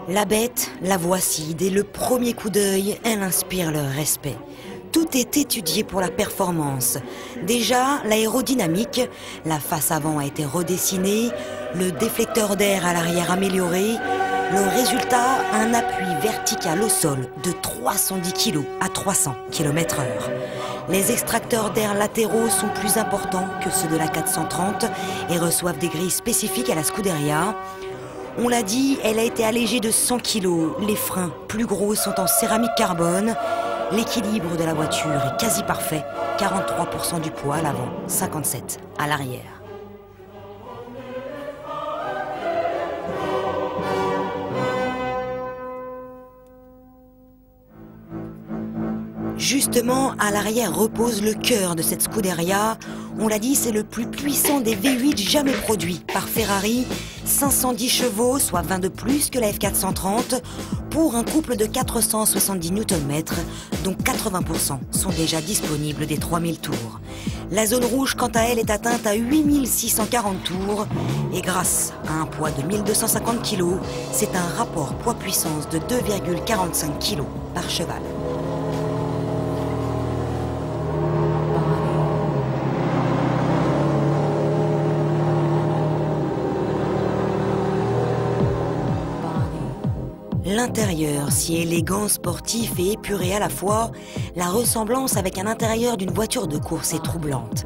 La bête, la voici, dès le premier coup d'œil, elle inspire le respect. Tout est étudié pour la performance. Déjà, l'aérodynamique, la face avant a été redessinée, le déflecteur d'air à l'arrière amélioré. Le résultat, un appui vertical au sol de 310 kg à 300 km/h. Les extracteurs d'air latéraux sont plus importants que ceux de la 430 et reçoivent des grilles spécifiques à la Scuderia. On l'a dit, elle a été allégée de 100 kg. Les freins plus gros sont en céramique carbone. L'équilibre de la voiture est quasi parfait. 43% du poids à l'avant, 57% à l'arrière. Justement, à l'arrière repose le cœur de cette Scuderia. On l'a dit, c'est le plus puissant des V8 jamais produits par Ferrari. 510 chevaux, soit 20 de plus que la F430, pour un couple de 470 Nm, dont 80% sont déjà disponibles des 3000 tours. La zone rouge, quant à elle, est atteinte à 8640 tours. Et grâce à un poids de 1250 kg, c'est un rapport poids-puissance de 2,45 kg par cheval. L'intérieur, si élégant, sportif et épuré à la fois, la ressemblance avec un intérieur d'une voiture de course est troublante.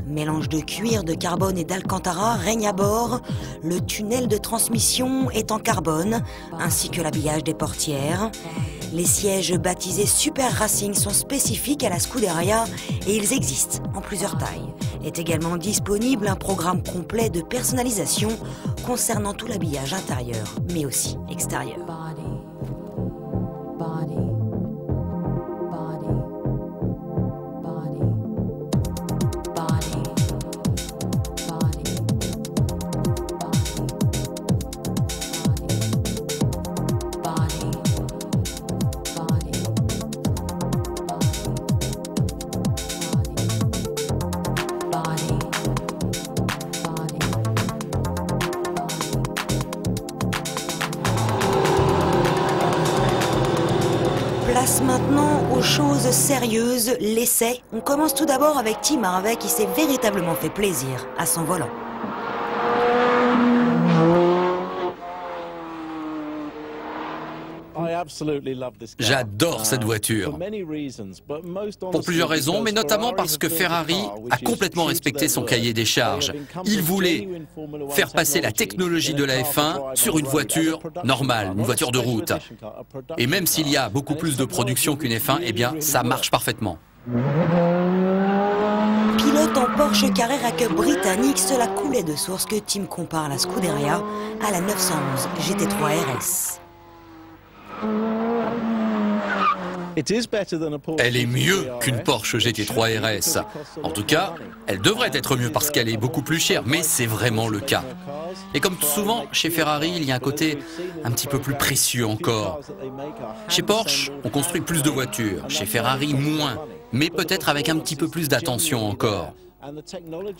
Mélange de cuir, de carbone et d'alcantara règne à bord. Le tunnel de transmission est en carbone, ainsi que l'habillage des portières. Les sièges baptisés Super Racing sont spécifiques à la Scuderia et ils existent en plusieurs tailles. Est également disponible un programme complet de personnalisation concernant tout l'habillage intérieur, mais aussi extérieur. Place maintenant aux choses sérieuses, l'essai. On commence tout d'abord avec Tim Harvey qui s'est véritablement fait plaisir à son volant. J'adore cette voiture. Pour plusieurs raisons, mais notamment parce que Ferrari a complètement respecté son cahier des charges. Il voulait faire passer la technologie de la F1 sur une voiture normale, une voiture de route. Et même s'il y a beaucoup plus de production qu'une F1, eh bien, ça marche parfaitement. Pilote en Porsche Carrera Cup britannique, cela coulait de source que Tim compare la Scuderia à la 911 GT3 RS. Elle est mieux qu'une Porsche GT3 RS. En tout cas, elle devrait être mieux parce qu'elle est beaucoup plus chère, mais c'est vraiment le cas. Et comme souvent, chez Ferrari, il y a un côté un petit peu plus précieux encore. Chez Porsche, on construit plus de voitures. Chez Ferrari, moins, mais peut-être avec un petit peu plus d'attention encore.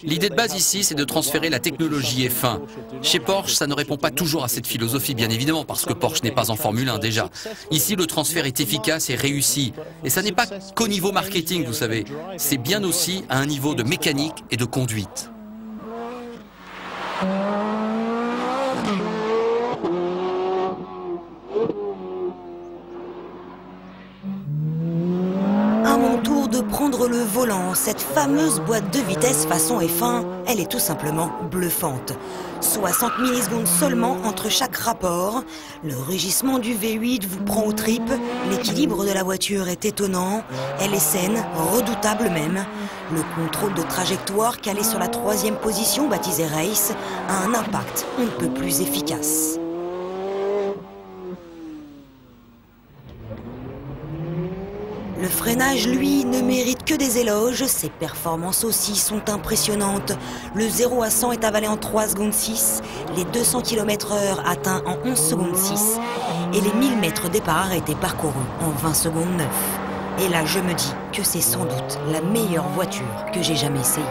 L'idée de base ici, c'est de transférer la technologie F1. Chez Porsche, ça ne répond pas toujours à cette philosophie, bien évidemment, parce que Porsche n'est pas en Formule 1 déjà. Ici, le transfert est efficace et réussi. Et ça n'est pas qu'au niveau marketing, vous savez. C'est bien aussi à un niveau de mécanique et de conduite. À mon tour de prendre le volant, cette fameuse boîte de vitesse façon F1, elle est tout simplement bluffante. 60 millisecondes seulement entre chaque rapport. Le rugissement du V8 vous prend aux tripes. L'équilibre de la voiture est étonnant. Elle est saine, redoutable même. Le contrôle de trajectoire calé sur la 3e position, baptisée Race, a un impact on ne peut plus efficace. Le freinage, lui, ne mérite que des éloges. Ses performances aussi sont impressionnantes. Le 0 à 100 est avalé en 3 secondes 6, les 200 km/h atteints en 11 secondes 6 et les 1000 mètres départ arrêtés parcourus en 20 secondes 9. Et là, je me dis que c'est sans doute la meilleure voiture que j'ai jamais essayée.